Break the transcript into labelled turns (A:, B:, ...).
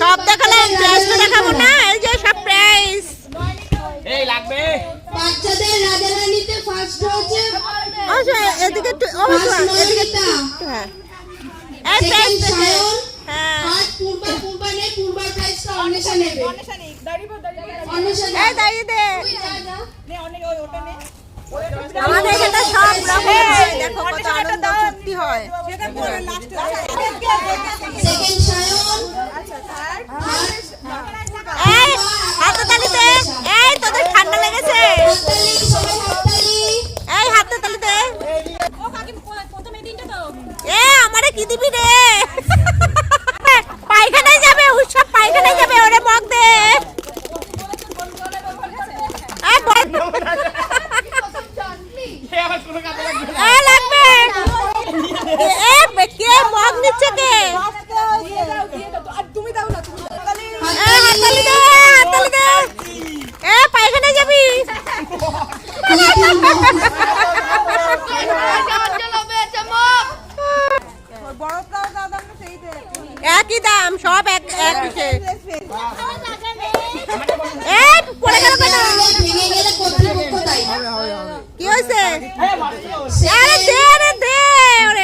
A: সব দেখালাম, প্রাইসটা দেখাবো না? এই যে সব প্রাইস।
B: এই লাগবে
C: বাচ্চাদের রাজা রানীতে ফার্স্ট হচ্ছে
A: আচ্ছা এদিকে একটু এদিকে হ্যাঁ এই প্রাইস হ্যাঁ
C: আর পূর্বা নেই, পূর্বার প্রাইসটা অন্বেষা নেবে। অন্বেষা
A: এই দাঁড়িয়ে দে।
C: নে অনেক ওটা নে।
A: আমাদের এখানে সব রকম হয়, দেখো কত আনন্দ ফুর্তি হয়।
C: সেকেন্ড সায়ন, আচ্ছা থার্ড
A: এই হাততালি দে। এই তোদের ঠান্ডা লেগেছে?
C: হাততালি, সবাই হাততালি।
A: এই হাততালি দে।
D: ও কাকি প্রথমে দিনটা তো
A: এ আমারে কি দিবি রে? পায়খানায় যাবে, উৎসব পায়খানায় যাবে, ওরে মগ দে। এই বল।
B: সে আবার কোনো কাজে লাগবে না।
A: এই লাগবে। এ কে মগ নিচ্ছে কে?
D: আর তুমি দাও না তুমি
A: এই হাততালি দে, হাততালি দে। এ পায়খানায় যাবি? একই দাম, সব এক এক ইসে। এই পড়ে গেল কেন?
C: ভেঙে গেলে কর্তৃপক্ষ দায়ী।
A: কি হয়েছে?
B: এই মারতে
A: আরে দে, আরে দে ওরে।